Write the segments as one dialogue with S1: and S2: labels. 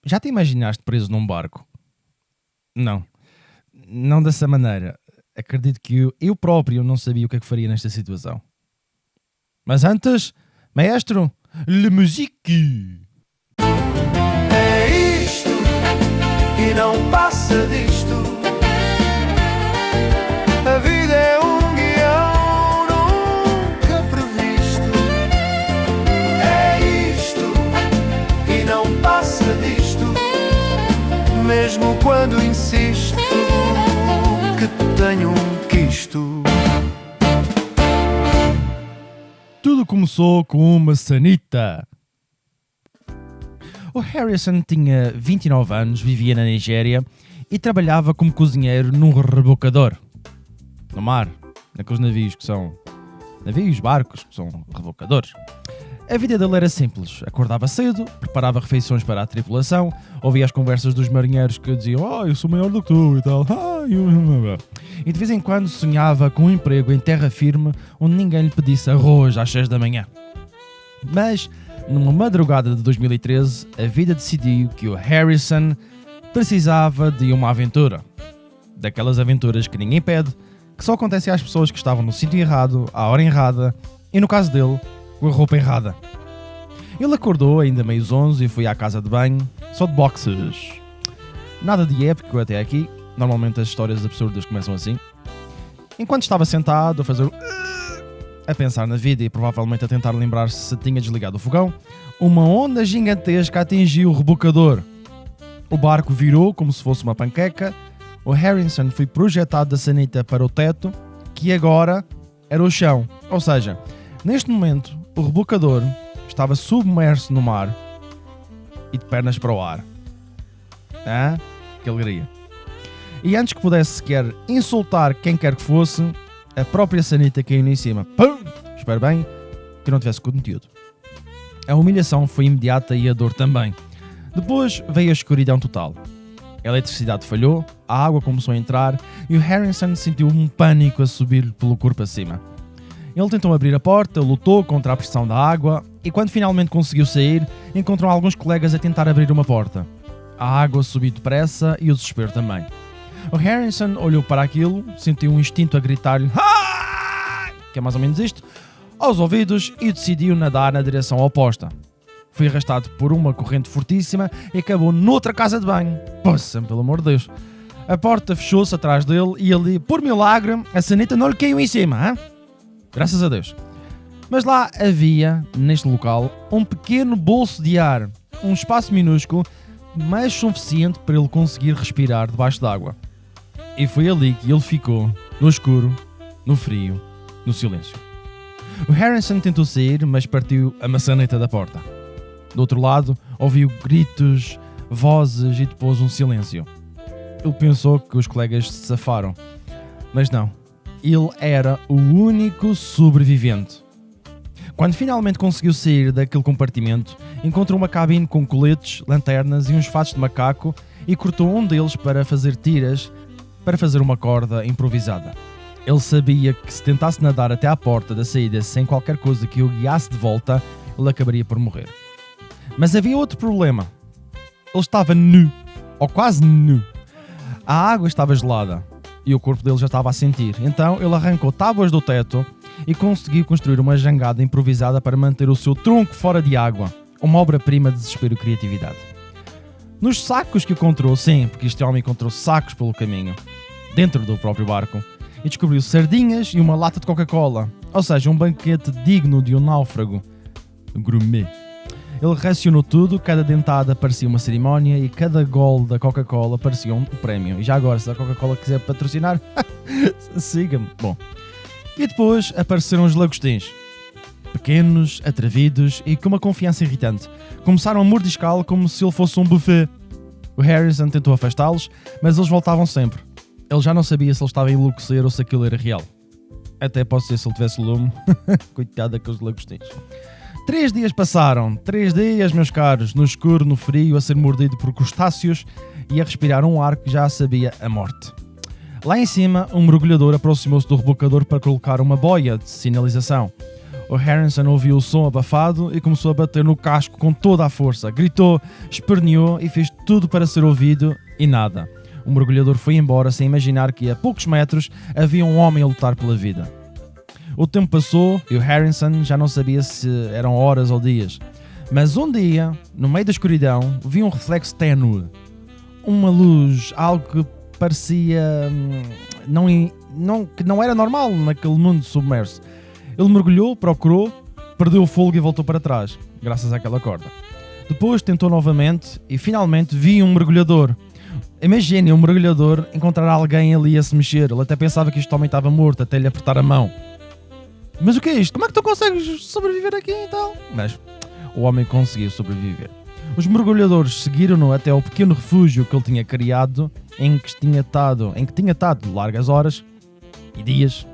S1: Já te imaginaste preso num barco? Não. Não dessa maneira. Acredito que eu próprio não sabia o que é que faria nesta situação. Mas antes, maestro, le musique!
S2: É isto e não passa disto. A vida é um guião nunca previsto. É isto e não passa disto. Mesmo quando insisto que tenho um quisto.
S1: Tudo começou com uma sanita. O Harrison tinha 29 anos, vivia na Nigéria e trabalhava como cozinheiro num rebocador. No mar, naqueles navios que são... barcos que são rebocadores. A vida dele era simples. Acordava cedo, preparava refeições para a tripulação, ouvia as conversas dos marinheiros que diziam eu sou maior do que tu e tal. E de vez em quando sonhava com um emprego em terra firme onde ninguém lhe pedisse arroz às 6 da manhã. Mas, numa madrugada de 2013, a vida decidiu que o Harrison precisava de uma aventura. Daquelas aventuras que ninguém pede, que só acontecem às pessoas que estavam no sítio errado, à hora errada e, no caso dele, com a roupa errada. Ele acordou ainda meio zonzo e foi à casa de banho, só de boxers. Nada de épico até aqui, normalmente as histórias absurdas começam assim. Enquanto estava sentado a fazer a pensar na vida e provavelmente a tentar lembrar-se se tinha desligado o fogão, uma onda gigantesca atingiu o rebocador. O barco virou como se fosse uma panqueca, o Harrison foi projetado da sanita para o teto, que agora era o chão. Ou seja, neste momento, o rebocador estava submerso no mar e de pernas para o ar. Que alegria. E antes que pudesse sequer insultar quem quer que fosse, a própria sanita caiu em cima. Pum! Espero bem que não tivesse conteúdo. A humilhação foi imediata e a dor também. Depois veio a escuridão total. A eletricidade falhou, a água começou a entrar e o Harrison sentiu um pânico a subir pelo corpo acima. Ele tentou abrir a porta, lutou contra a pressão da água e quando finalmente conseguiu sair, encontrou alguns colegas a tentar abrir uma porta. A água subiu depressa e o desespero também. O Harrison olhou para aquilo, sentiu um instinto a gritar-lhe que é mais ou menos isto, aos ouvidos e decidiu nadar na direção oposta. Foi arrastado por uma corrente fortíssima e acabou noutra casa de banho. Poxa, pelo amor de Deus. A porta fechou-se atrás dele e ali, por milagre, a sanita não lhe caiu em cima, hein? Graças a Deus. Mas lá havia, neste local, um pequeno bolso de ar, um espaço minúsculo, mas suficiente para ele conseguir respirar debaixo d'água. E foi ali que ele ficou, no escuro, no frio, no silêncio. O Harrison tentou sair, mas partiu a maçaneta da porta. Do outro lado, ouviu gritos, vozes e depois um silêncio. Ele pensou que os colegas se safaram, mas não. Ele era o único sobrevivente. Quando finalmente conseguiu sair daquele compartimento, encontrou uma cabine com coletes, lanternas e uns fatos de macaco e cortou um deles para fazer tiras para fazer uma corda improvisada. Ele sabia que se tentasse nadar até à porta da saída sem qualquer coisa que o guiasse de volta, ele acabaria por morrer. Mas havia outro problema. Ele estava nu, ou quase nu. A água estava gelada e o corpo dele já estava a sentir. Então ele arrancou tábuas do teto e conseguiu construir uma jangada improvisada para manter o seu tronco fora de água. Uma obra-prima de desespero e criatividade. Nos sacos que encontrou, sim, porque este homem encontrou sacos pelo caminho, dentro do próprio barco, e descobriu sardinhas e uma lata de Coca-Cola. Ou seja, um banquete digno de um náufrago. Gourmet. Ele racionou tudo, cada dentada parecia uma cerimónia e cada gole da Coca-Cola parecia um prémio. E já agora, se a Coca-Cola quiser patrocinar, siga-me. Bom. E depois apareceram os lagostins. Pequenos, atrevidos e com uma confiança irritante. Começaram a mordiscá-lo como se ele fosse um buffet. O Harrison tentou afastá-los, mas eles voltavam sempre. Ele já não sabia se ele estava a enlouquecer ou se aquilo era real. Até pode ser se ele tivesse lume. Coitado daqueles lagostins. 3 dias passaram. 3 dias, meus caros, no escuro, no frio, a ser mordido por crustáceos e a respirar um ar que já sabia a morte. Lá em cima, um mergulhador aproximou-se do rebocador para colocar uma boia de sinalização. O O Harrison ouviu o som abafado e começou a bater no casco com toda a força. Gritou, esperneou e fez tudo para ser ouvido e nada. O mergulhador foi embora sem imaginar que a poucos metros havia um homem a lutar pela vida. O tempo passou e o Harrison já não sabia se eram horas ou dias. Mas um dia, no meio da escuridão, viu um reflexo ténue. Uma luz, algo que parecia que não era normal naquele mundo submerso. Ele mergulhou, procurou, perdeu o fôlego e voltou para trás, graças àquela corda. Depois tentou novamente e finalmente viu um mergulhador. Imagine um mergulhador encontrar alguém ali a se mexer. Ele até pensava que este homem estava morto até lhe apertar a mão. Mas o que é isto? Como é que tu consegues sobreviver aqui então? Mas o homem conseguiu sobreviver. Os mergulhadores seguiram-no até ao pequeno refúgio que ele tinha criado, em que tinha estado largas horas e dias,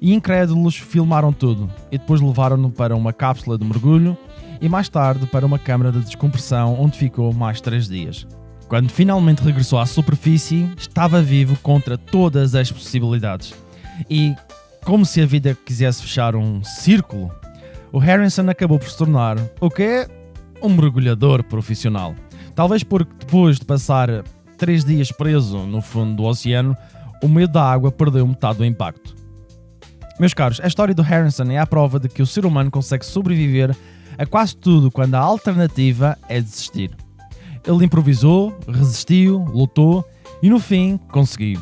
S1: e incrédulos filmaram tudo, e depois levaram-no para uma cápsula de mergulho e mais tarde para uma câmara de descompressão onde ficou mais 3 dias. Quando finalmente regressou à superfície, estava vivo contra todas as possibilidades. E, como se a vida quisesse fechar um círculo, o Harrison acabou por se tornar o que é um mergulhador profissional. Talvez porque depois de passar 3 dias preso no fundo do oceano, o medo da água perdeu metade do impacto. Meus caros, a história do Harrison é a prova de que o ser humano consegue sobreviver a quase tudo quando a alternativa é desistir. Ele improvisou, resistiu, lutou e no fim conseguiu.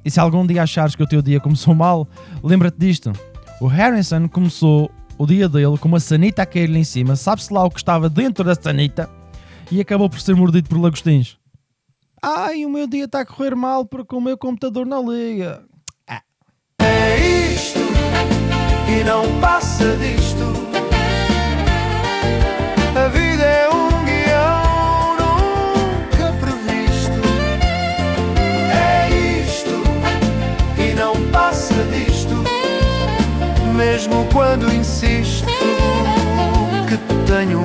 S1: E se algum dia achares que o teu dia começou mal, lembra-te disto. O Harrison começou o dia dele com uma sanita a cair-lhe em cima, sabe-se lá o que estava dentro da sanita, e acabou por ser mordido por lagostins. Ai, o meu dia está a correr mal porque o meu computador não liga.
S2: É isto e não passa disto. A vida é um guião nunca previsto. É isto e não passa disto. Mesmo quando insisto que tenho